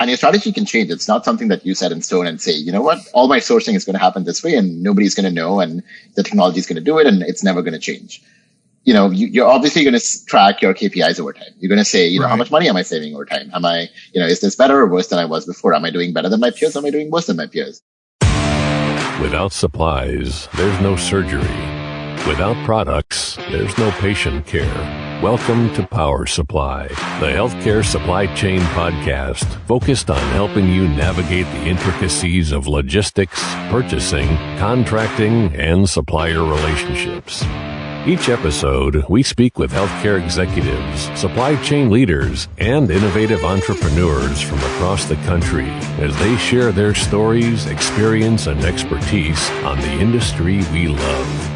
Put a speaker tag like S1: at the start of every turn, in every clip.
S1: And your strategy can change. It's not something that you set in stone and say, you know what, all my sourcing is going to happen this way and nobody's going to know and the technology is going to do it and it's never going to change. You're obviously going to track your KPIs over time. You're going to say, how much money am I saving over time? Am I, is this better or worse than I was before? Am I doing better than my peers? Am I doing worse than my peers?
S2: Without supplies, there's no surgery. Without products, there's no patient care. Welcome to Power Supply, the healthcare supply chain podcast focused on helping you navigate the intricacies of logistics, purchasing, contracting, and supplier relationships. Each episode, we speak with healthcare executives, supply chain leaders, and innovative entrepreneurs from across the country as they share their stories, experience, and expertise on the industry we love.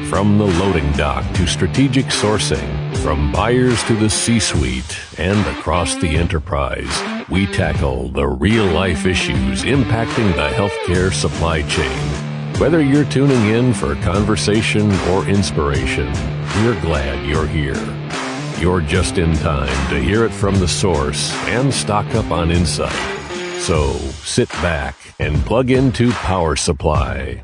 S2: From the loading dock to strategic sourcing, from buyers to the C-suite, and across the enterprise, we tackle the real-life issues impacting the healthcare supply chain. Whether you're tuning in for conversation or inspiration, we're glad you're here. You're just in time to hear it from the source and stock up on insight. So sit back and plug into Power Supply.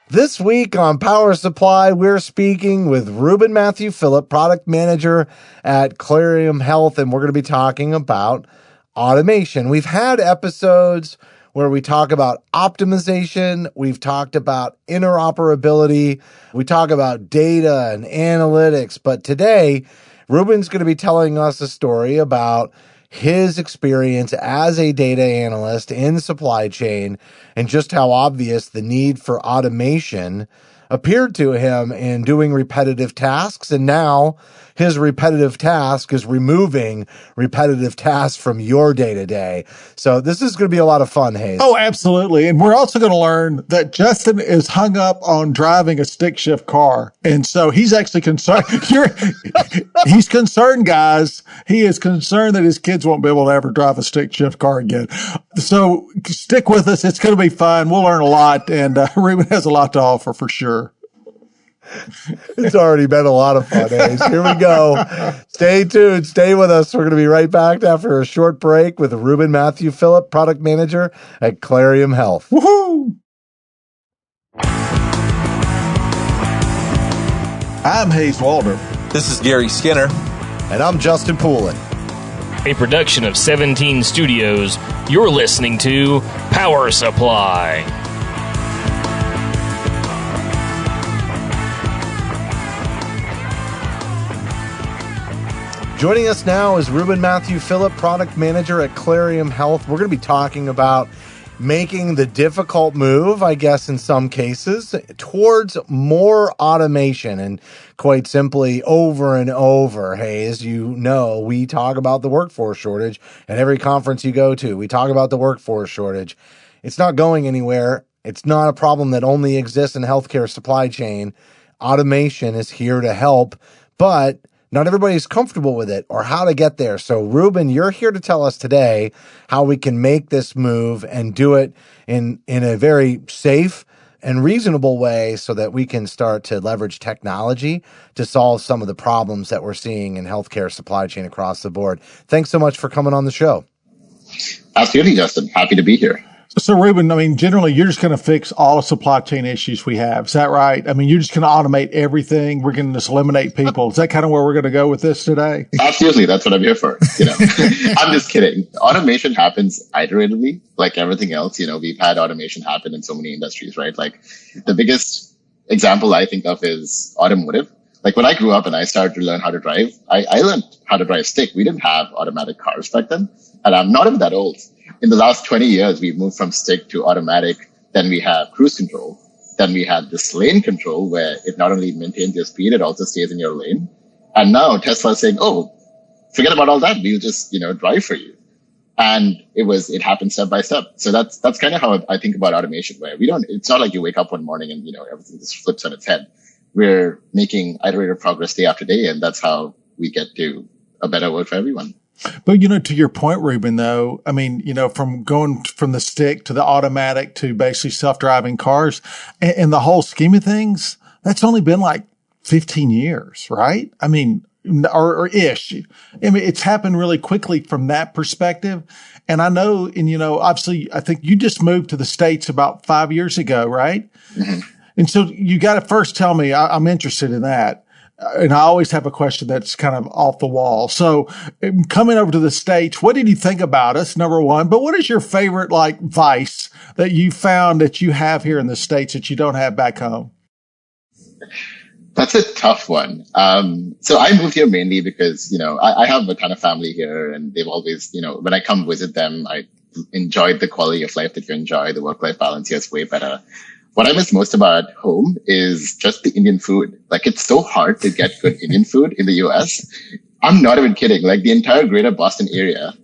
S3: This week on Power Supply, we're speaking with Reuben Mathew Philips, product manager at Clarium Health, and we're going to be talking about automation. We've had episodes where we talk about optimization, we've talked about interoperability, we talk about data and analytics, but today, Reuben's going to be telling us a story about his experience as a data analyst in supply chain and just how obvious the need for automation appeared to him in doing repetitive tasks. And now his repetitive task is removing repetitive tasks from your day-to-day. So this is going to be a lot of fun, Hayes.
S4: Oh, absolutely. And we're also going to learn that Justin is hung up on driving a stick shift car. And so he's actually concerned. He's concerned, guys. He is concerned that his kids won't be able to ever drive a stick shift car again. So stick with us. It's going to be fun. We'll learn a lot. And Reuben has a lot to offer for sure.
S3: It's already been a lot of fun, Hayes. Here we go. Stay tuned. Stay with us. We're going to be right back after a short break with Reuben Mathew Philips, product manager at Clarium Health.
S4: Woohoo! I'm Hayes Waldrop.
S5: This is Gary Skinner.
S3: And I'm Justin Poulin.
S6: A production of 17 Studios. You're listening to Power Supply.
S3: Joining us now is Reuben Mathew Philips, product manager at Clarium Health. We're going to be talking about making the difficult move, I guess in some cases, towards more automation. And quite simply, over and over, hey, as you know, we talk about the workforce shortage at every conference you go to. We talk about the workforce shortage. It's not going anywhere. It's not a problem that only exists in healthcare supply chain. Automation is here to help, but not everybody's comfortable with it or how to get there. So, Reuben, you're here to tell us today how we can make this move and do it in a very safe and reasonable way so that we can start to leverage technology to solve some of the problems that we're seeing in healthcare supply chain across the board. Thanks so much for coming on the show.
S1: Absolutely, Justin. Happy to be here.
S4: So, Reuben, I mean, generally, you're just going to fix all the supply chain issues we have. Is that right? I mean, you're just going to automate everything. We're going to just eliminate people. Is that kind of where we're going to go with this today?
S1: Absolutely. That's what I'm here for. I'm just kidding. Automation happens iteratively, like everything else. We've had automation happen in so many industries, right? Like the biggest example I think of is automotive. Like when I grew up and I started to learn how to drive, I learned how to drive stick. We didn't have automatic cars back then. And I'm not even that old. In the last 20 years, we've moved from stick to automatic. Then we have cruise control. Then we have this lane control where it not only maintains your speed, it also stays in your lane. And now Tesla is saying, oh, forget about all that. We'll just, drive for you. And it happened step by step. So that's kind of how I think about automation, where it's not like you wake up one morning and, everything just flips on its head. We're making iterative progress day after day. And that's how we get to a better world for everyone.
S4: But, to your point, Reuben, though, I mean, from going from the stick to the automatic to basically self-driving cars and the whole scheme of things, that's only been like 15 years, right? I mean, or ish. I mean, it's happened really quickly from that perspective. And I know, and obviously, I think you just moved to the States about 5 years ago, right?
S1: Mm-hmm.
S4: And so you got to first tell me, I'm interested in that. And I always have a question that's kind of off the wall. So coming over to the States, what did you think about us, number one? But what is your favorite vice that you found that you have here in the States that you don't have back home?
S1: That's a tough one. So I moved here mainly because, I have a ton of family here, and they've always, when I come visit them, I enjoyed the quality of life that you enjoy. The work-life balance here is way better. What I miss most about home is just the Indian food. Like, it's so hard to get good Indian food in the US. I'm not even kidding. Like, the entire greater Boston area,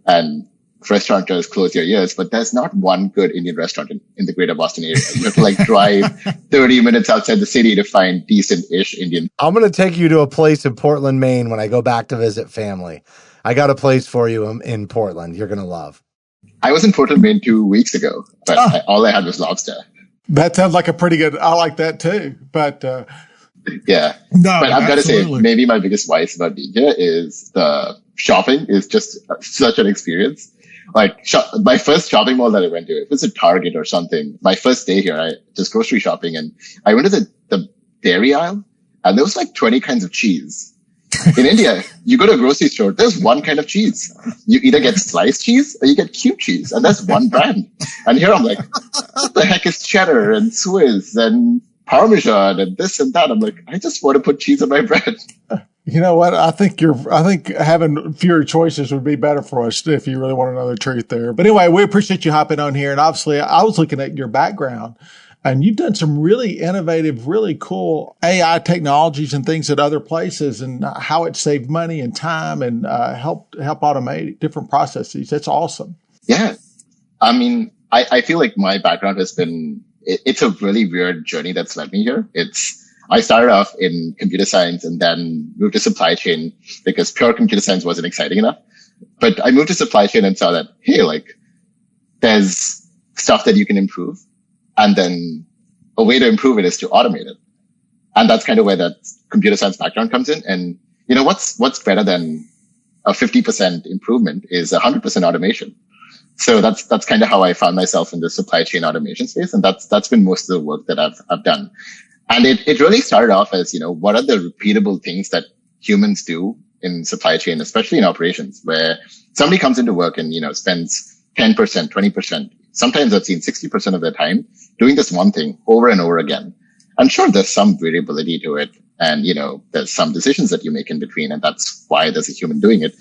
S1: and restaurateurs close your ears, but there's not one good Indian restaurant in the greater Boston area. You have to drive 30 minutes outside the city to find decent-ish Indian.
S3: I'm going to take you to a place in Portland, Maine when I go back to visit family. I got a place for you in Portland you're going to love.
S1: I was in Portland, Maine 2 weeks ago, but all I had was lobster.
S4: That sounds like a pretty good, I like that too. But
S1: yeah.
S4: No,
S1: but I've got to say,
S4: absolutely.
S1: maybe my biggest vice about being here is the shopping is just such an experience. My first shopping mall that I went to, it was a Target or something. My first day here, I just grocery shopping, and I went to the dairy aisle, and there was 20 kinds of cheese. In India, you go to a grocery store, there's one kind of cheese. You either get sliced cheese or you get cube cheese, and that's one brand. And here I'm like, what the heck is cheddar and Swiss and Parmesan and this and that? I'm like, I just want to put cheese on my bread.
S4: You know what? I think having fewer choices would be better for us if you really want to know the truth there. But anyway, we appreciate you hopping on here. And obviously, I was looking at your background, and you've done some really innovative, really cool AI technologies and things at other places, and how it saved money and time and help automate different processes. That's awesome.
S1: Yeah. I mean, I feel like my background has been, it's a really weird journey that's led me here. I started off in computer science and then moved to supply chain because pure computer science wasn't exciting enough. But I moved to supply chain and saw that, hey, there's stuff that you can improve. And then a way to improve it is to automate it. And that's kind of where that computer science background comes in. And what's better than a 50% improvement is 100% automation. So that's kind of how I found myself in the supply chain automation space. And that's been most of the work that I've done. And it really started off as, what are the repeatable things that humans do in supply chain, especially in operations, where somebody comes into work and, spends 10%, 20%. Sometimes I've seen 60% of their time doing this one thing over and over again. I'm sure there's some variability to it. And, there's some decisions that you make in between. And that's why there's a human doing it.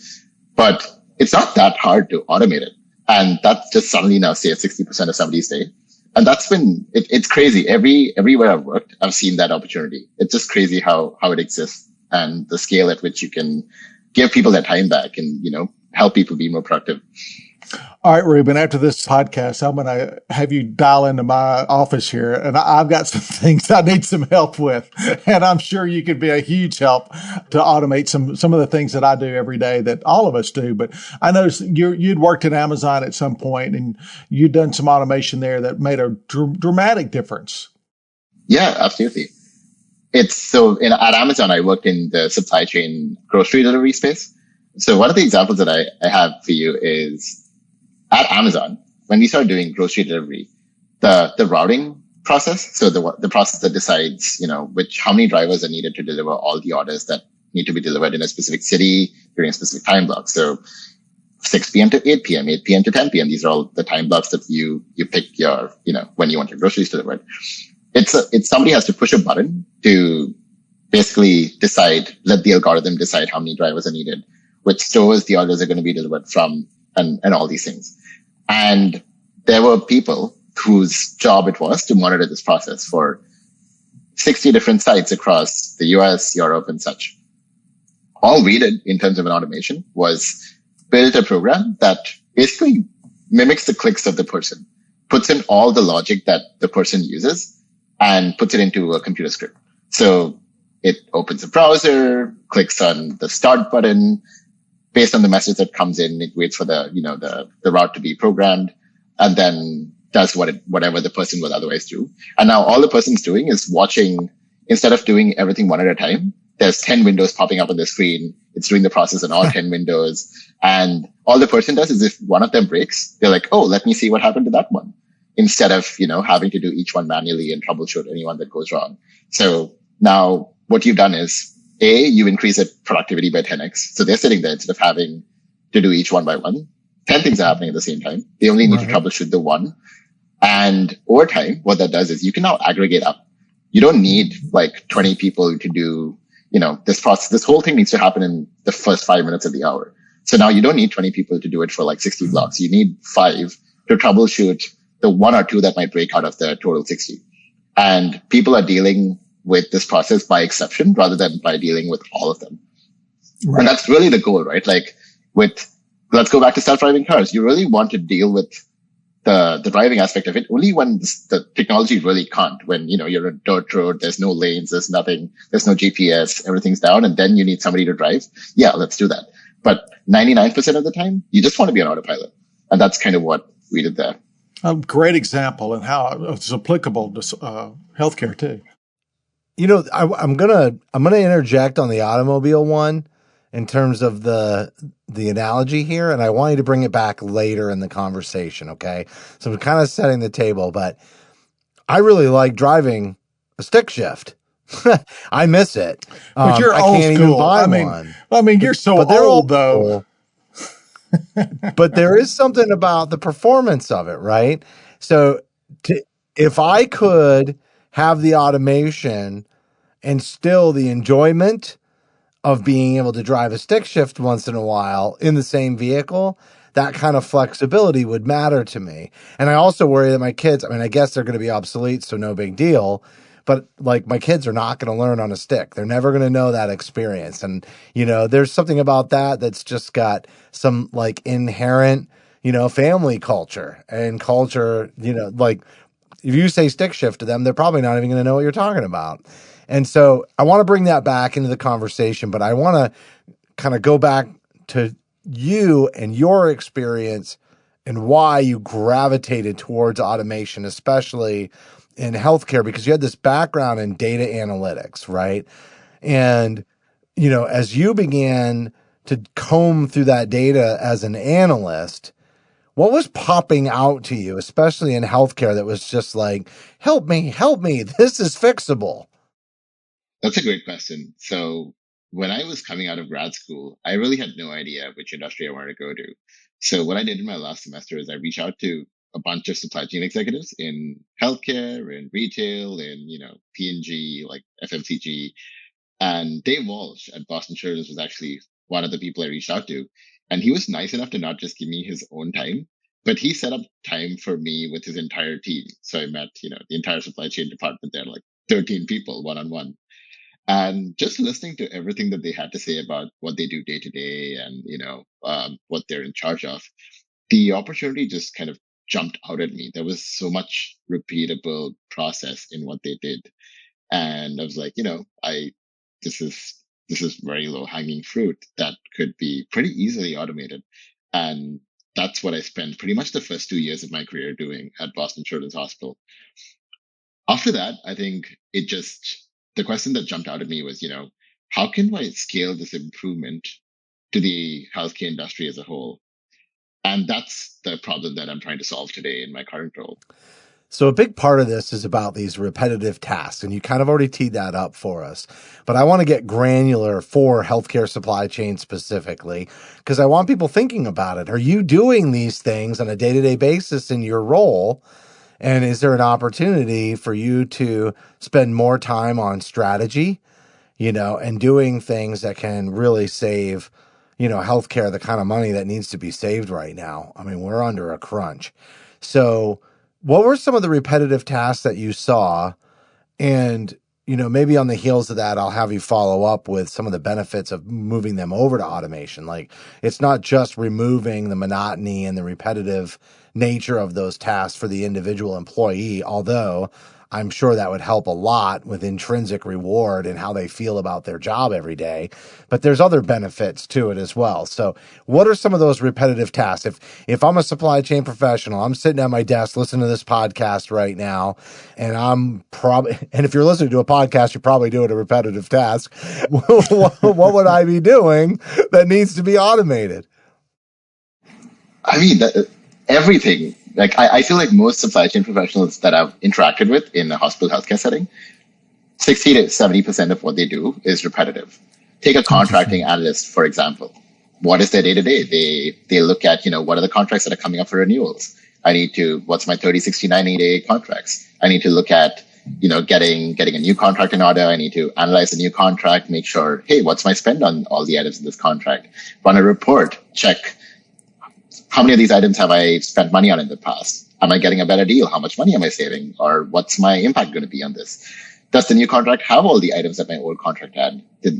S1: But it's not that hard to automate it. And that just suddenly now saves 60% of somebody's day. And that's been, it's crazy. Everywhere I've worked, I've seen that opportunity. It's just crazy how it exists and the scale at which you can give people their time back and, help people be more productive.
S4: All right, Reuben, after this podcast, I'm going to have you dial into my office here, and I've got some things I need some help with. And I'm sure you could be a huge help to automate some of the things that I do every day that all of us do. But I noticed you'd worked at Amazon at some point, and you'd done some automation there that made a dramatic difference.
S1: Yeah, absolutely. At Amazon, I worked in the supply chain grocery delivery space. So one of the examples that I have for you is at Amazon, when we started doing grocery delivery, the routing process, so the process that decides, how many drivers are needed to deliver all the orders that need to be delivered in a specific city during a specific time block. So 6 p.m. to 8 p.m., 8 p.m. to 10 p.m. These are all the time blocks that you pick your, when you want your groceries delivered. It's somebody has to push a button to basically let the algorithm decide how many drivers are needed, which stores the orders are going to be delivered from, and all these things. And there were people whose job it was to monitor this process for 60 different sites across the US, Europe, and such. All we did in terms of an automation was build a program that basically mimics the clicks of the person, puts in all the logic that the person uses, and puts it into a computer script. So it opens a browser, clicks on the start button. Based on the message that comes in, it waits for the route to be programmed, and then does whatever the person will otherwise do. And now all the person's doing is watching, instead of doing everything one at a time, there's 10 windows popping up on the screen. It's doing the process on all 10 windows. And all the person does is if one of them breaks, they're like, oh, let me see what happened to that one. Instead of, having to do each one manually and troubleshoot anyone that goes wrong. So now what you've done is, you increase the productivity by 10x. So they're sitting there instead of having to do each one by one. 10 things are happening at the same time. They only need to troubleshoot the one. And over time, what that does is you can now aggregate up. You don't need like 20 people to do, this process. This whole thing needs to happen in the first 5 minutes of the hour. So now you don't need 20 people to do it for like 60 blocks. You need 5 to troubleshoot the 1 or 2 that might break out of the total 60. And people are dealing with this process by exception rather than by dealing with all of them. Right. And that's really the goal, right? Like let's go back to self-driving cars. You really want to deal with the driving aspect of it only when the technology really can't. When, you're a dirt road, there's no lanes, there's nothing, there's no GPS, everything's down, and then you need somebody to drive. Yeah, let's do that. But 99% of the time, you just want to be on autopilot. And that's kind of what we did there.
S4: A great example and how it's applicable to healthcare too.
S3: I'm gonna interject on the automobile one in terms of the analogy here, and I want you to bring it back later in the conversation. Okay, so I'm kind of setting the table, but I really like driving a stick shift. I miss it.
S4: But you're old
S3: can't
S4: school.
S3: Even buy one.
S4: I mean, you're so old though.
S3: But there is something about the performance of it, right? So if I could have the automation and still the enjoyment of being able to drive a stick shift once in a while in the same vehicle, that kind of flexibility would matter to me. And I also worry that my kids, I guess they're going to be obsolete, so no big deal. But like my kids are not going to learn on a stick. They're never going to know that experience. And, there's something about that that's just got some like inherent, family culture and culture, like if you say stick shift to them, they're probably not even going to know what you're talking about. And so I want to bring that back into the conversation, but I want to kind of go back to you and your experience and why you gravitated towards automation, especially in healthcare, because you had this background in data analytics, right? And, as you began to comb through that data as an analyst, what was popping out to you, especially in healthcare, that was just like, help me, this is fixable?
S1: That's a great question. So when I was coming out of grad school, I really had no idea which industry I wanted to go to. So what I did in my last semester is I reached out to a bunch of supply chain executives in healthcare, in retail, in, P&G, like FMCG. And Dave Walsh at Boston Children's was actually one of the people I reached out to. And he was nice enough to not just give me his own time, but he set up time for me with his entire team. So I met, the entire supply chain department there, like 13 people one-on-one. And just listening to everything that they had to say about what they do day to day and, what they're in charge of, the opportunity just kind of jumped out at me. There was so much repeatable process in what they did. And I was like, this is very low hanging fruit that could be pretty easily automated. And that's what I spent pretty much the first 2 years of my career doing at Boston Children's Hospital. After that, I think the question that jumped out at me was, how can I scale this improvement to the healthcare industry as a whole? And that's the problem that I'm trying to solve today in my current role.
S3: So a big part of this is about these repetitive tasks, and you kind of already teed that up for us. But I want to get granular for healthcare supply chain specifically, because I want people thinking about it. Are you doing these things on a day-to-day basis in your role? And is there an opportunity for you to spend more time on strategy, and doing things that can really save, healthcare the kind of money that needs to be saved right now? I mean, we're under a crunch. So what were some of the repetitive tasks that you saw? And, maybe on the heels of that, I'll have you follow up with some of the benefits of moving them over to automation. Like, it's not just removing the monotony and the repetitive nature of those tasks for the individual employee, although I'm sure that would help a lot with intrinsic reward and how they feel about their job every day. But there's other benefits to it as well. So what are some of those repetitive tasks? If I'm a supply chain professional, I'm sitting at my desk listening to this podcast right now, and and if you're listening to a podcast, you're probably doing a repetitive task. What would I be doing that needs to be automated?
S1: I mean, everything. Like, I feel like most supply chain professionals that I've interacted with in a hospital healthcare setting, 60 to 70% of what they do is repetitive. Take a contracting analyst, for example. What is their day-to-day? They look at, what are the contracts that are coming up for renewals? What's my 30, 60, 90-day contracts? I need to look at, getting a new contract in order. I need to analyze the new contract, make sure, hey, what's my spend on all the items in this contract? Run a report, check how many of these items have I spent money on in the past? Am I getting a better deal? How much money am I saving? Or what's my impact going to be on this? Does the new contract have all the items that my old contract had? Did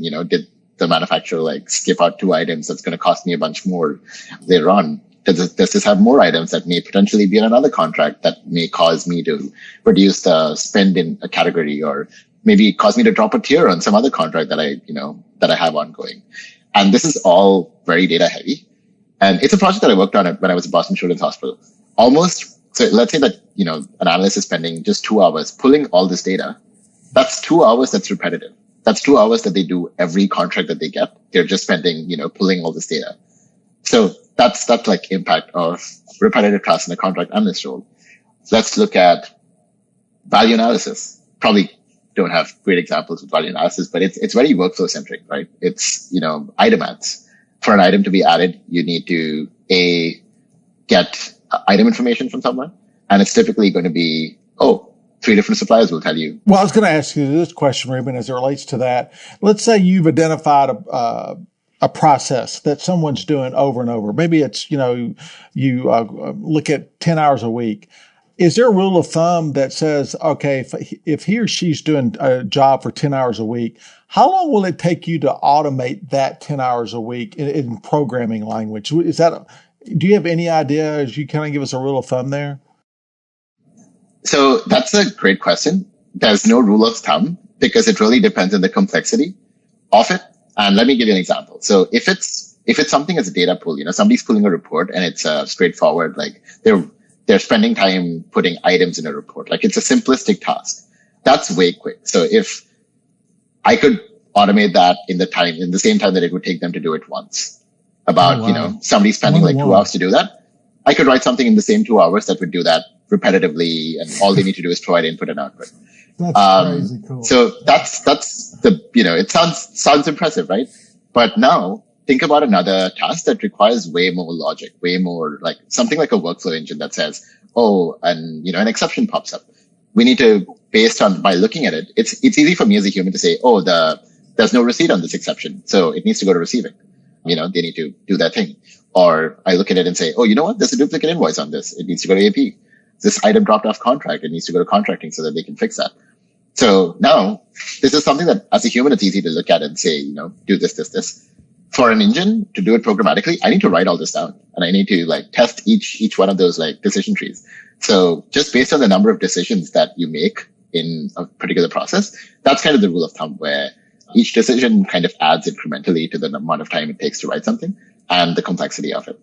S1: the manufacturer skip out 2 items that's going to cost me a bunch more later on? Does this have more items that may potentially be in another contract that may cause me to reduce the spend in a category, or maybe cause me to drop a tier on some other contract that I have ongoing? And this is all very data heavy. And it's a project that I worked on when I was at Boston Children's Hospital. So let's say that, an analyst is spending just 2 hours pulling all this data. That's 2 hours that's repetitive. That's 2 hours that they do every contract that they get. They're just spending, pulling all this data. So that's impact of repetitive tasks in a contract analyst role. Let's look at value analysis. Probably don't have great examples with value analysis, but it's very workflow centric, right? It's, item ads. For an item to be added, you need to get item information from someone, and it's typically going to be, 3 different suppliers will tell you.
S4: Well, I was going to ask you this question, Reuben, as it relates to that. Let's say you've identified a process that someone's doing over and over. Maybe it's, you look at 10 hours a week. Is there a rule of thumb that says, okay, if he or she's doing a job for 10 hours a week, how long will it take you to automate that 10 hours a week in programming language? Do you have any idea, as you kind of give us a rule of thumb there?
S1: So that's a great question. There's no rule of thumb because it really depends on the complexity of it. And let me give you an example. So if it's something as a data pool, somebody's pulling a report and it's straightforward, they're spending time putting items in a report. It's a simplistic task. That's way quick. So if I could automate that in the same time that it would take them to do it once, somebody spending 2 hours to do that, I could write something in the same 2 hours that would do that repetitively, and all they need to do is provide input and output.
S4: That's crazy cool.
S1: So that's it sounds impressive, right? But now think about another task that requires way more logic, way more something like a workflow engine that says, an exception pops up. We need to, by looking at it, it's easy for me as a human to say, there's no receipt on this exception, so it needs to go to receiving. They need to do that thing. Or I look at it and say, there's a duplicate invoice on this. It needs to go to AP. This item dropped off contract. It needs to go to contracting so that they can fix that. So now this is something that as a human, it's easy to look at and say, do this. For an engine to do it programmatically, I need to write all this down, and I need to test each one of those decision trees. So just based on the number of decisions that you make in a particular process, that's kind of the rule of thumb, where each decision kind of adds incrementally to the amount of time it takes to write something and the complexity of it.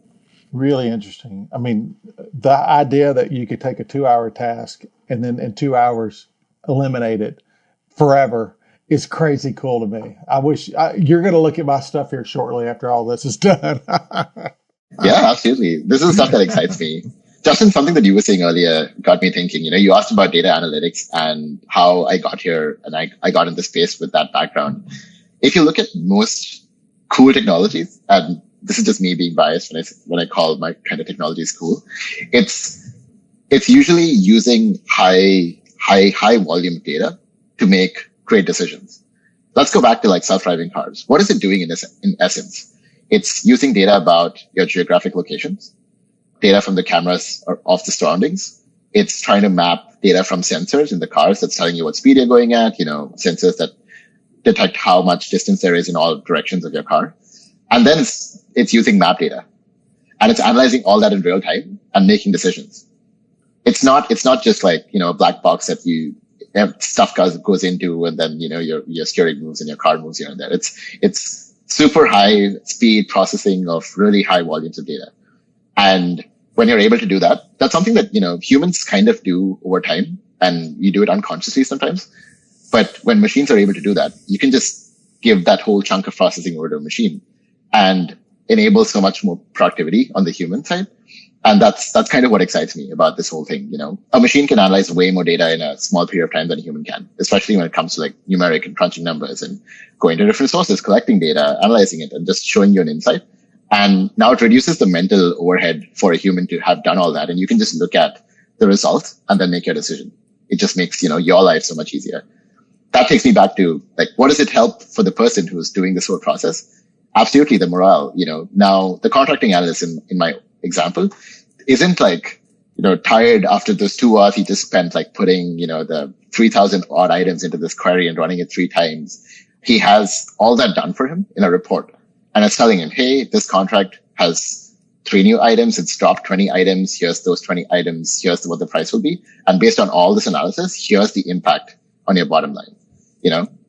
S4: Really interesting. I mean, the idea that you could take a 2-hour task and then in 2 hours eliminate it forever is crazy cool to me. I wish you're going to look at my stuff here shortly after all this is done.
S1: Yeah, absolutely. This is stuff that excites me. Justin, something that you were saying earlier got me thinking. You asked about data analytics and how I got here, and I got into space with that background. If you look at most cool technologies, and this is just me being biased when I call my kind of technologies cool, it's usually using high volume data to make great decisions. Let's go back to self-driving cars. What is it doing in essence? It's using data about your geographic locations, data from the cameras of the surroundings. It's trying to map data from sensors in the cars that's telling you what speed you're going at, sensors that detect how much distance there is in all directions of your car. And then it's using map data, and it's analyzing all that in real time and making decisions. It's not just a black box that stuff goes into, and then, your steering moves and your car moves here and there. It's super high speed processing of really high volumes of data. And when you're able to do that, that's something that, humans kind of do over time, and you do it unconsciously sometimes. But when machines are able to do that, you can just give that whole chunk of processing over to a machine and enable so much more productivity on the human side. And that's kind of what excites me about this whole thing. A machine can analyze way more data in a small period of time than a human can, especially when it comes to like numeric and crunching numbers and going to different sources, collecting data, analyzing it, and just showing you an insight. And now it reduces the mental overhead for a human to have done all that. And you can just look at the result and then make your decision. It just makes, your life so much easier. That takes me back to like, what does it help for the person who's doing this whole process? Absolutely the morale. Now the contracting analyst in my example isn't like, tired after those 2 hours he just spent like putting, the 3,000 odd items into this query and running it 3 times. He has all that done for him in a report. And it's telling him, hey, this contract has 3 new items. It's dropped 20 items. Here's those 20 items. Here's what the price will be. And based on all this analysis, here's the impact on your bottom line,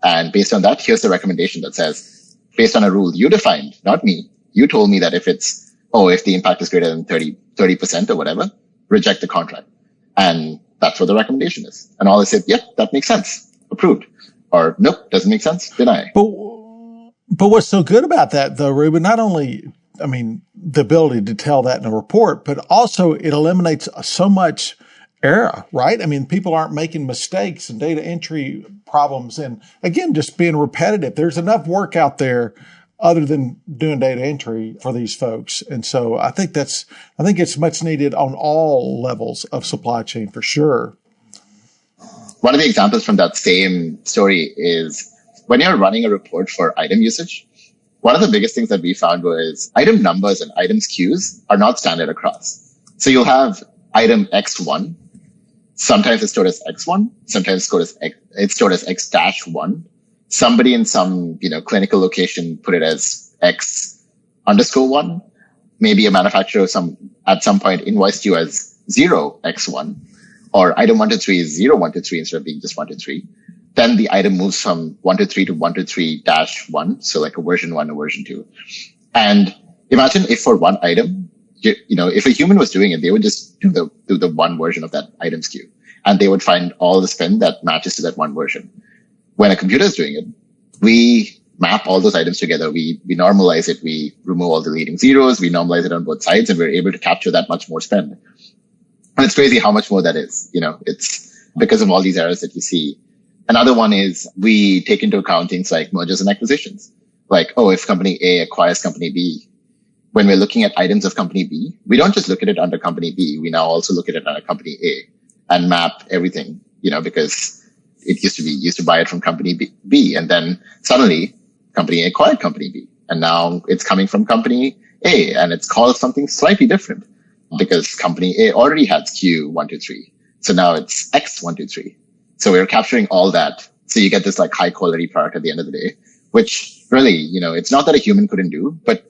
S1: and based on that, here's the recommendation that says, based on a rule you defined, not me, you told me that if the impact is greater than 30% or whatever, reject the contract. And that's what the recommendation is. And all I said, yep, that makes sense. Approved. Or nope, doesn't make sense. Deny.
S4: But what's so good about that though, Reuben, not only, the ability to tell that in a report, but also it eliminates so much error, right? People aren't making mistakes and data entry problems. And again, just being repetitive. There's enough work out there other than doing data entry for these folks. And so I think it's much needed on all levels of supply chain for sure.
S1: One of the examples from that same story is when you're running a report for item usage, one of the biggest things that we found was item numbers and items queues are not standard across. So you'll have item X1. Sometimes it's stored as X1. Sometimes it's stored as X-1. Somebody in some, clinical location put it as X_1. Maybe a manufacturer at some point invoiced you as 0X1, or item 1 to 3 is 01 to 3 instead of being just 1 to 3. Then the item moves from 1 to 3 to 1 to 3-1. So like a version 1 or version 2. And imagine if for one item, if a human was doing it, they would just do the one version of that items queue, and they would find all the spend that matches to that one version. When a computer is doing it, we map all those items together. We normalize it. We remove all the leading zeros. We normalize it on both sides, and we're able to capture that much more spend. And it's crazy how much more that is. It's because of all these errors that you see. Another one is we take into account things like mergers and acquisitions. Like, if company A acquires company B, when we're looking at items of company B, we don't just look at it under company B. We now also look at it under company A and map everything, because it used to buy it from company B. And then suddenly company A acquired company B. And now it's coming from company A, and it's called something slightly different because company A already had Q123. So now it's X123. So we're capturing all that. So you get this like high quality product at the end of the day, which really, it's not that a human couldn't do, but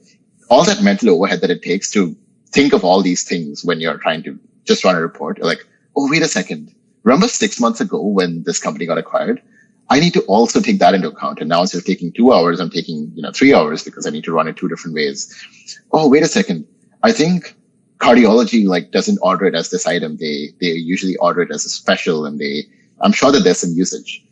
S1: all that mental overhead that it takes to think of all these things when you're trying to just run a report. You're like, wait a second. Remember 6 months ago when this company got acquired? I need to also take that into account. And now instead of taking 2 hours, I'm taking, 3 hours because I need to run it 2 different ways. Wait a second. I think cardiology doesn't order it as this item. They usually order it as a special, and I'm sure that there's some usage.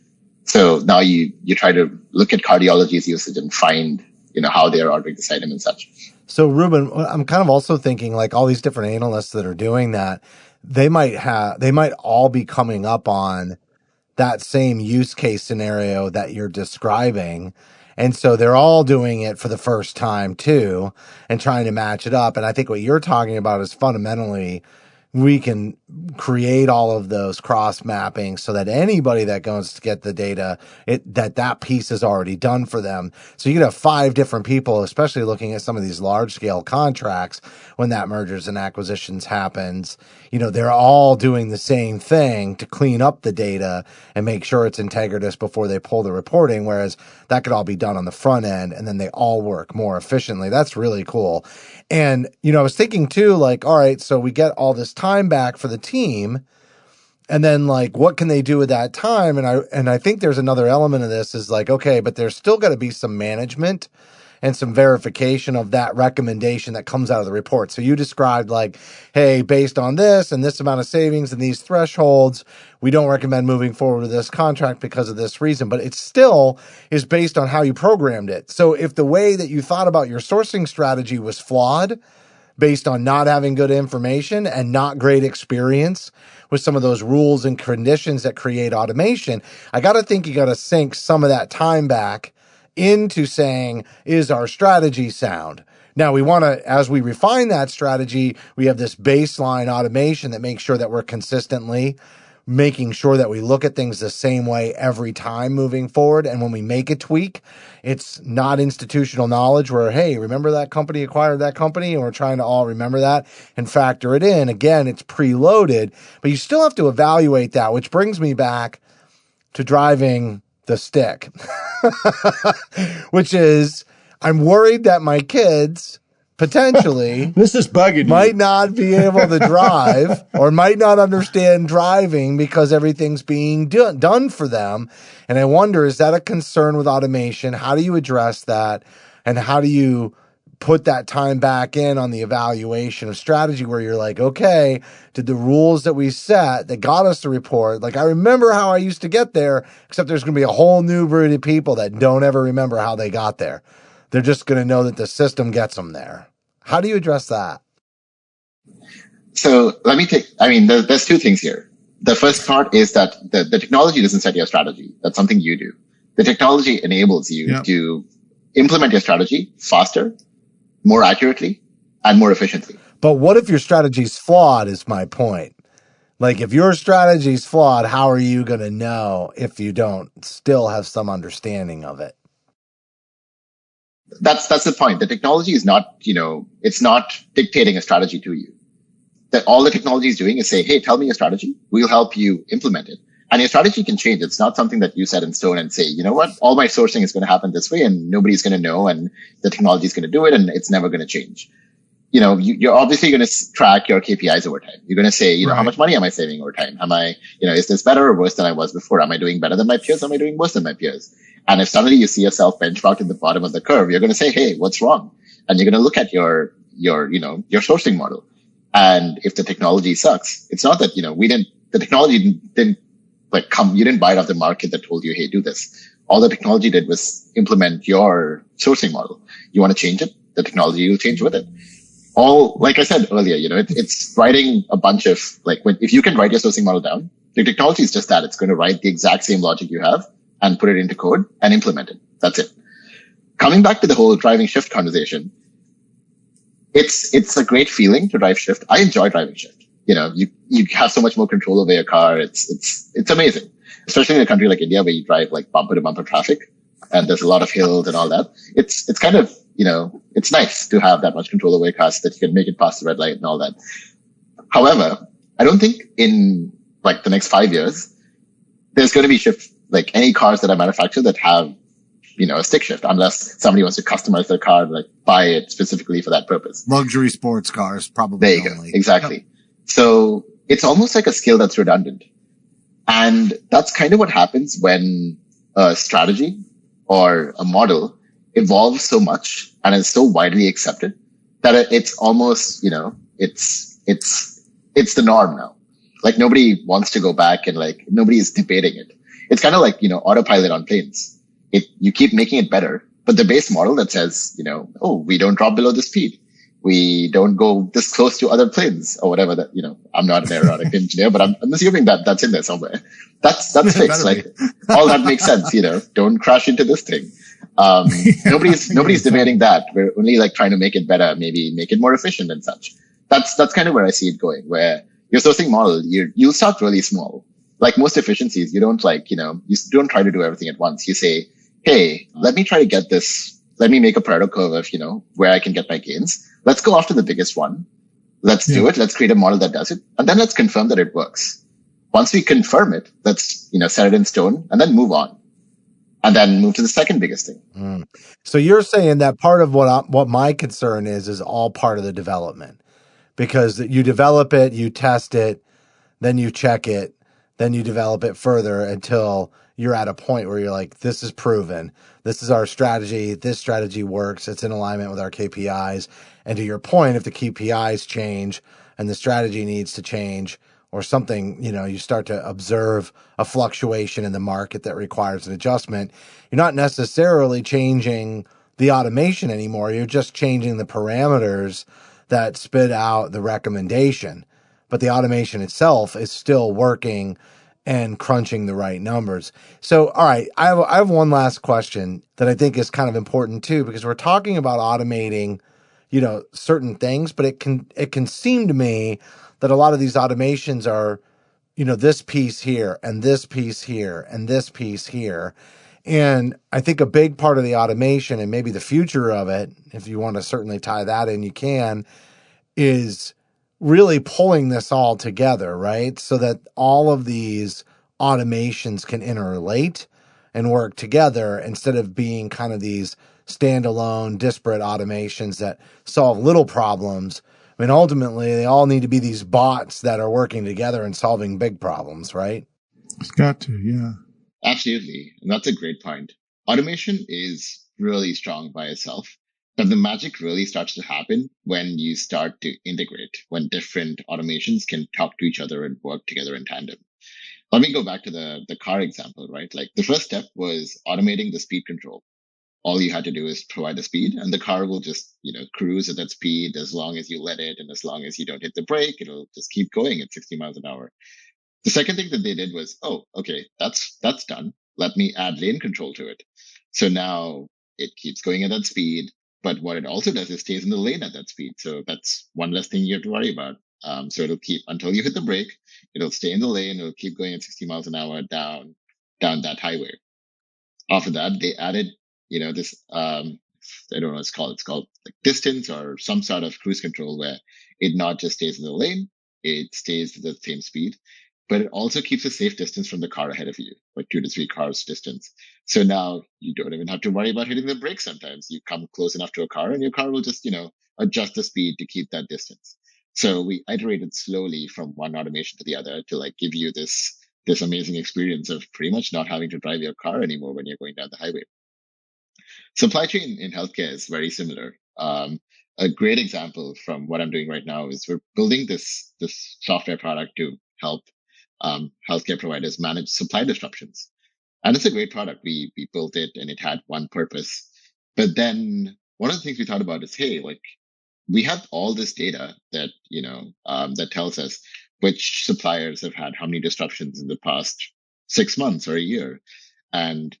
S1: So now you try to look at cardiology's usage and find, how they're ordering this item and such.
S3: So Reuben, I'm kind of also thinking like all these different analysts that are doing that, they might all be coming up on that same use case scenario that you're describing. And so they're all doing it for the first time too, and trying to match it up. And I think what you're talking about is fundamentally we can create all of those cross mappings so that anybody that goes to get the data, that piece is already done for them. So you could have 5 different people, especially looking at some of these large scale contracts when that mergers and acquisitions happens. They're all doing the same thing to clean up the data and make sure it's integritous before they pull the reporting. Whereas that could all be done on the front end, and then they all work more efficiently. That's really cool. And, I was thinking too, all right, so we get all this time back for the team. And then like, what can they do with that time? And I think there's another element of this is like, okay, but there's still got to be some management and some verification of that recommendation that comes out of the report. So you described like, hey, based on this and this amount of savings and these thresholds, we don't recommend moving forward with this contract because of this reason, but it still is based on how you programmed it. So if the way that you thought about your sourcing strategy was flawed based on not having good information and not great experience with some of those rules and conditions that create automation, I got to think you got to sink some of that time back into saying, is our strategy sound? Now we want to, as we refine that strategy, we have this baseline automation that makes sure that we're consistently making sure that we look at things the same way every time moving forward. And when we make a tweak, it's not institutional knowledge where, hey, remember that company acquired that company? And we're trying to all remember that and factor it in. Again, it's preloaded, but you still have to evaluate that, which brings me back to driving the stick, which is I'm worried that my kids potentially
S4: this is bugging
S3: might
S4: you.
S3: not be able to drive or might not understand driving because everything's being done for them. And I wonder, is that a concern with automation? How do you address that? And how do you put that time back in on the evaluation of strategy where you're like, okay, did the rules that we set that got us the report, like I remember how I used to get there, except there's going to be a whole new breed of people that don't ever remember how they got there. They're just going to know that the system gets them there. How do you address that?
S1: So there's two things here. The first part is that the technology doesn't set your strategy. That's something you do. The technology enables you to implement your strategy faster, more accurately, and more efficiently.
S3: But what if your strategy's flawed is my point. Like if your strategy's flawed, how are you going to know if you don't still have some understanding of it?
S1: That's the point. The technology is not, it's not dictating a strategy to you. That all the technology is doing is say, hey, tell me your strategy. We'll help you implement it. And your strategy can change. It's not something that you set in stone and say, you know what, all my sourcing is going to happen this way and nobody's going to know and the technology is going to do it and it's never going to change. You're obviously going to track your KPIs over time. You're going to say, how much money am I saving over time? Am I, is this better or worse than I was before? Am I doing better than my peers? Am I doing worse than my peers? And if suddenly you see yourself benchmarked at the bottom of the curve, you're going to say, hey, what's wrong? And you're going to look at your sourcing model. And if the technology sucks, it's not that, the technology didn't you didn't buy it off the market that told you, hey, do this. All the technology did was implement your sourcing model. You want to change it? The technology will change with it. All, like I said earlier, it's writing a bunch of, if you can write your sourcing model down, the technology is just that. It's going to write the exact same logic you have and put it into code and implement it. That's it. Coming back to the whole driving shift conversation, it's a great feeling to drive shift. I enjoy driving shift. You have so much more control over your car. It's amazing, especially in a country like India where you drive like bumper to bumper traffic and there's a lot of hills and all that. It's kind of, it's nice to have that much control over your car so that you can make it past the red light and all that. However, I don't think in the next 5 years, there's going to be any cars that are manufactured that have, a stick shift, unless somebody wants to customize their car, buy it specifically for that purpose.
S3: Luxury sports cars, probably.
S1: There you go. Exactly. Yep. So it's almost like a skill that's redundant. And that's kind of what happens when a strategy or a model evolves so much and is so widely accepted that it's almost, it's the norm now. Nobody wants to go back and nobody is debating it. It's kind of like, autopilot on planes. You keep making it better, but the base model that says, we don't drop below the speed. We don't go this close to other planes or whatever that, I'm not an aeronautic engineer, but I'm assuming that that's in there somewhere. That's fixed. All that makes sense, don't crash into this thing. Nobody's debating that. We're only trying to make it better, maybe make it more efficient and such. That's kind of where I see it going, where your sourcing model, you'll start really small. Like most efficiencies, you don't you don't try to do everything at once. You say, hey, let me try to get this. Let me make a Pareto curve of, where I can get my gains. Let's go after the biggest one. Let's do it. Let's create a model that does it. And then let's confirm that it works. Once we confirm it, let's, set it in stone and then move on. And then move to the second biggest thing.
S3: Mm. So you're saying that part of what my concern is all part of the development, because you develop it, you test it, then you check it, then you develop it further until you're at a point where you're like, this is proven. This is our strategy. This strategy works. It's in alignment with our KPIs. And to your point, if the KPIs change and the strategy needs to change or something, you start to observe a fluctuation in the market that requires an adjustment, you're not necessarily changing the automation anymore. You're just changing the parameters that spit out the recommendation. But the automation itself is still working and crunching the right numbers. So, all right, I have one last question that I think is kind of important too, because we're talking about automating, certain things, but it can seem to me that a lot of these automations are, this piece here and this piece here and this piece here. And I think a big part of the automation and maybe the future of it, if you want to certainly tie that in, you can, is really pulling this all together, right? So that all of these automations can interrelate and work together instead of being kind of these standalone, disparate automations that solve little problems. I mean, ultimately, they all need to be these bots that are working together and solving big problems, right?
S4: It's got to, yeah.
S1: Absolutely. And that's a great point. Automation is really strong by itself. But the magic really starts to happen when you start to integrate, when different automations can talk to each other and work together in tandem. Let me go back to the car example, right? Like the first step was automating the speed control. All you had to do is provide the speed and the car will just, cruise at that speed as long as you let it. And as long as you don't hit the brake, it'll just keep going at 60 miles an hour. The second thing that they did was, oh, okay, that's done. Let me add lane control to it. So now it keeps going at that speed. But what it also does is stays in the lane at that speed. So that's one less thing you have to worry about. So it'll keep until you hit the brake, it'll stay in the lane. It'll keep going at 60 miles an hour down that highway. After that, they added, this, I don't know what it's called. It's called like distance or some sort of cruise control where it not just stays in the lane, it stays at the same speed, but it also keeps a safe distance from the car ahead of you, like 2 to 3 cars distance. So now you don't even have to worry about hitting the brakes sometimes. You come close enough to a car and your car will just, adjust the speed to keep that distance. So we iterated slowly from one automation to the other to like give you this amazing experience of pretty much not having to drive your car anymore when you're going down the highway. Supply chain in healthcare is very similar. A great example from what I'm doing right now is we're building this software product to help healthcare providers manage supply disruptions. And it's a great product. We built it and it had one purpose. But then one of the things we thought about is, hey, like we have all this data that, that tells us which suppliers have had how many disruptions in the past 6 months or a year. And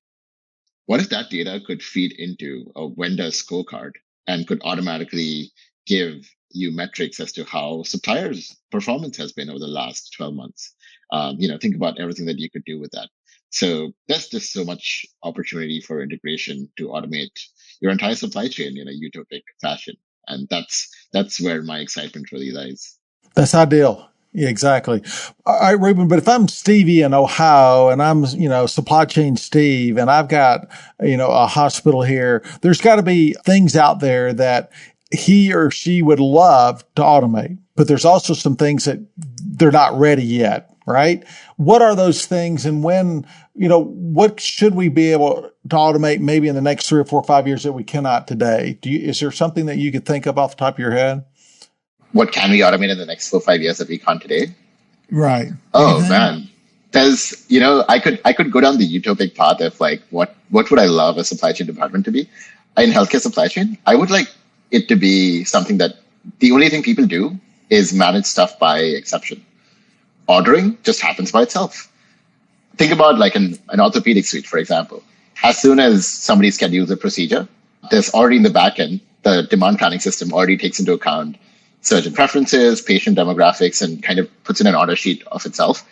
S1: what if that data could feed into a vendor scorecard and could automatically give you metrics as to how suppliers' performance has been over the last 12 months? Think about everything that you could do with that. So there's just so much opportunity for integration to automate your entire supply chain in a utopic fashion. And that's where my excitement really lies.
S4: That's ideal. Yeah, exactly. All right, Reuben, but if I'm Stevie in Ohio and I'm, supply chain Steve and I've got, a hospital here, there's got to be things out there that he or she would love to automate, but there's also some things that they're not ready yet, right? What are those things and when, what should we be able to automate maybe in the next 3 or 4 or 5 years that we cannot today? Is there something that you could think of off the top of your head?
S1: What can we automate in the next 4 or 5 years that we can't today?
S4: Right.
S1: Oh man. There's, I could go down the utopic path of like, what would I love a supply chain department to be? In healthcare supply chain, I would like it to be something that the only thing people do is manage stuff by exception. Ordering just happens by itself. Think about like an orthopedic suite, for example. As soon as somebody schedules a procedure, there's already in the back end, the demand planning system already takes into account surgeon preferences, patient demographics, and kind of puts in an order sheet of itself.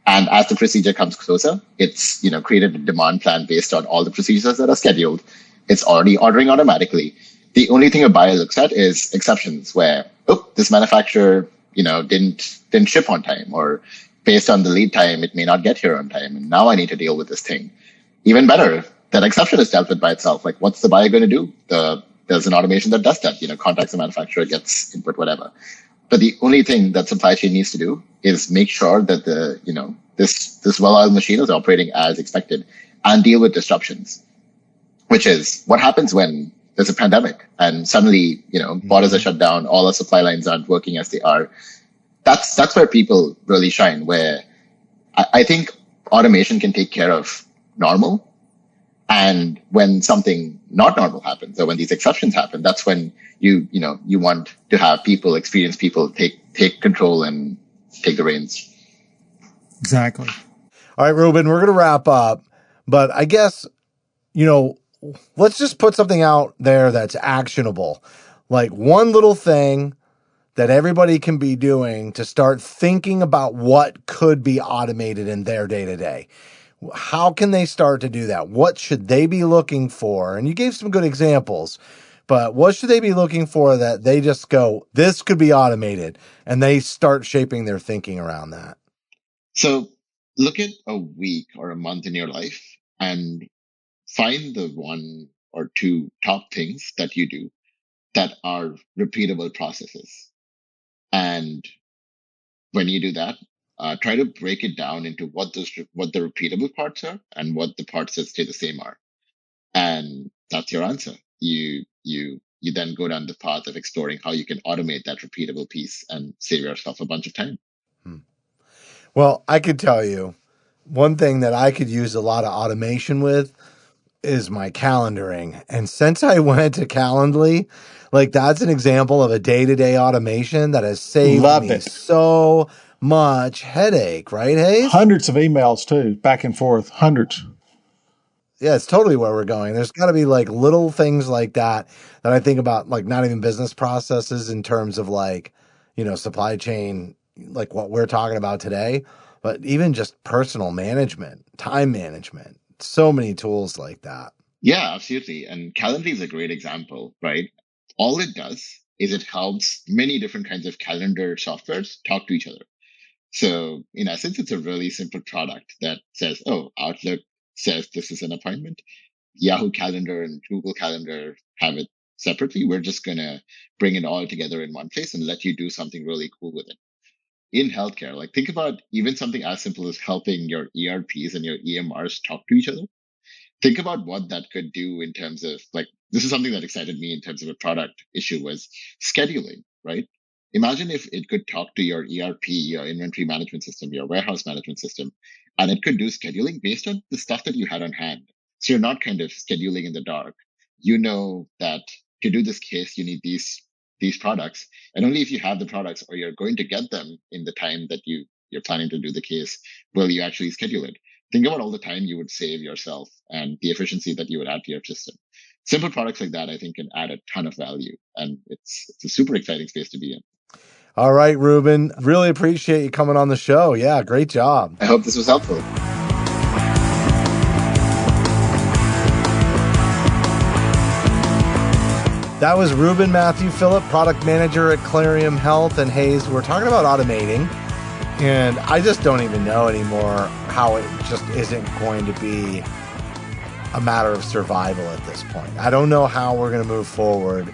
S1: And as the procedure comes closer, it's, created a demand plan based on all the procedures that are scheduled. It's already ordering automatically. The only thing a buyer looks at is exceptions where, this manufacturer, didn't ship on time, or based on the lead time, it may not get here on time. And now I need to deal with this thing. Even better, that exception is dealt with by itself. Like, what's the buyer going to do? There's an automation that does that, contacts the manufacturer, gets input, whatever. But the only thing that supply chain needs to do is make sure that this well-oiled machine is operating as expected and deal with disruptions, which is what happens when there's a pandemic and suddenly, borders are shut down, all our supply lines aren't working as they are. That's where people really shine, where I think automation can take care of normal. And when something not normal happens, or when these exceptions happen, that's when you want to have experienced people take control and take the reins.
S4: Exactly.
S3: All right, Reuben, we're going to wrap up, but I guess, let's just put something out there that's actionable. Like one little thing that everybody can be doing to start thinking about what could be automated in their day to day. How can they start to do that? What should they be looking for? And you gave some good examples, but what should they be looking for that they just go, this could be automated, and they start shaping their thinking around that?
S1: So look at a week or a month in your life and find the one or two top things that you do that are repeatable processes. And when you do that, try to break it down into what the repeatable parts are and what the parts that stay the same are. And that's your answer. You then go down the path of exploring how you can automate that repeatable piece and save yourself a bunch of time.
S3: Well, I could tell you one thing that I could use a lot of automation with is my calendaring. And since I went to Calendly, like that's an example of a day-to-day automation that has saved me so much headache, right, Hayes?
S4: Hundreds of emails too, back and forth, hundreds.
S3: Yeah, it's totally where we're going. There's got to be like little things like that I think about, like not even business processes in terms of like, supply chain, like what we're talking about today, but even just personal management, time management, so many tools like that.
S1: Yeah, absolutely. And Calendly is a great example, right? All it does is it helps many different kinds of calendar softwares talk to each other. So in essence, it's a really simple product that says, oh, Outlook says this is an appointment. Yahoo Calendar and Google Calendar have it separately. We're just going to bring it all together in one place and let you do something really cool with it. In healthcare, like think about even something as simple as helping your ERPs and your EMRs talk to each other. Think about what that could do in terms of like, this is something that excited me in terms of a product issue was scheduling, right? Imagine if it could talk to your ERP, your inventory management system, your warehouse management system, and it could do scheduling based on the stuff that you had on hand. So you're not kind of scheduling in the dark. You know that to do this case, you need these products. And only if you have the products or you're going to get them in the time that you're planning to do the case, will you actually schedule it. Think about all the time you would save yourself and the efficiency that you would add to your system. Simple products like that, I think, can add a ton of value. And it's a super exciting space to be in.
S3: All right, Reuben. Really appreciate you coming on the show. Yeah, great job.
S1: I hope this was helpful.
S3: That was Reuben Mathew Philips, product manager at Clarium Health. And Hayes, we're talking about automating. And I just don't even know anymore how it just isn't going to be a matter of survival at this point. I don't know how we're going to move forward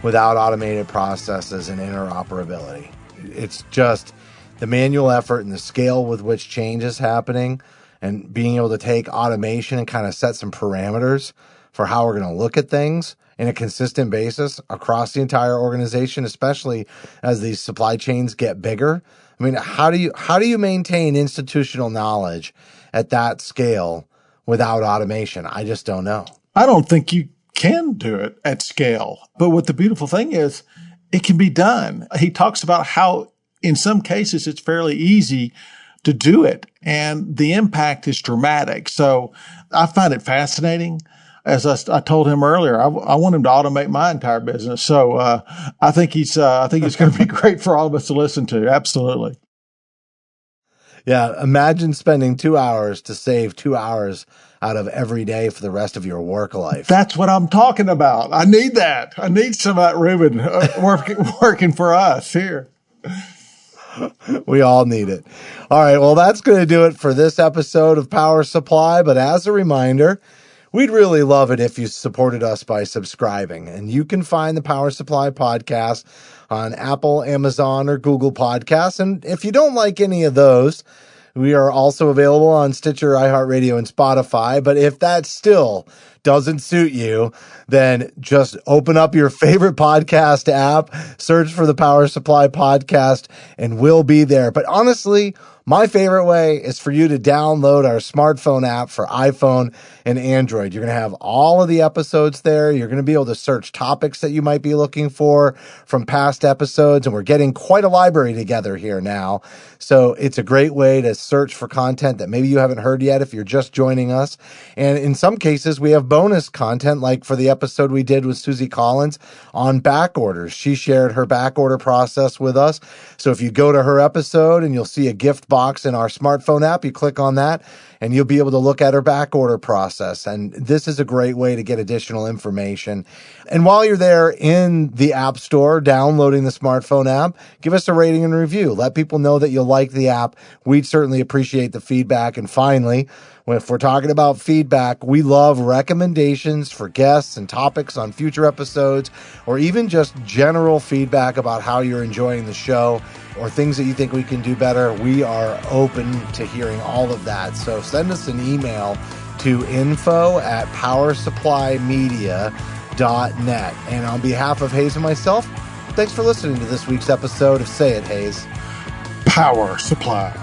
S3: without automated processes and interoperability. It's just the manual effort and the scale with which change is happening, and being able to take automation and kind of set some parameters for how we're going to look at things in a consistent basis across the entire organization, especially as these supply chains get bigger. I mean, how do you maintain institutional knowledge at that scale without automation? I just don't know.
S4: I don't think you can do it at scale. But what the beautiful thing is, it can be done. He talks about how in some cases it's fairly easy to do it, and the impact is dramatic. So I find it fascinating. As I told him earlier, I want him to automate my entire business. So I think he's going to be great for all of us to listen to. Absolutely.
S3: Yeah. Imagine spending 2 hours to save 2 hours out of every day for the rest of your work life.
S4: That's what I'm talking about. I need that. I need some of that Reuben working for us here.
S3: We all need it. All right. Well, that's going to do it for this episode of Power Supply. But as a reminder, we'd really love it if you supported us by subscribing. And you can find the Power Supply podcast on Apple, Amazon, or Google Podcasts. And if you don't like any of those, we are also available on Stitcher, iHeartRadio, and Spotify. But if that still doesn't suit you, then just open up your favorite podcast app, search for the Power Supply Podcast, and we'll be there. But honestly, my favorite way is for you to download our smartphone app for iPhone and Android. You're going to have all of the episodes there. You're going to be able to search topics that you might be looking for from past episodes. And we're getting quite a library together here now. So it's a great way to search for content that maybe you haven't heard yet if you're just joining us. And in some cases, we have bonus content, like for the episode we did with Susie Collins on back orders. She shared her back order process with us. So if you go to her episode and you'll see a gift box in our smartphone app, you click on that and you'll be able to look at her back order process. And this is a great way to get additional information. And while you're there in the App Store downloading the smartphone app, give us a rating and review. Let people know that you like the app. We'd certainly appreciate the feedback. And finally, if we're talking about feedback, we love recommendations for guests and topics on future episodes, or even just general feedback about how you're enjoying the show or things that you think we can do better. We are open to hearing all of that. So send us an email to info@powersupplymedia.net. And on behalf of Hayes and myself, thanks for listening to this week's episode of Say It, Hayes.
S4: Power Supply.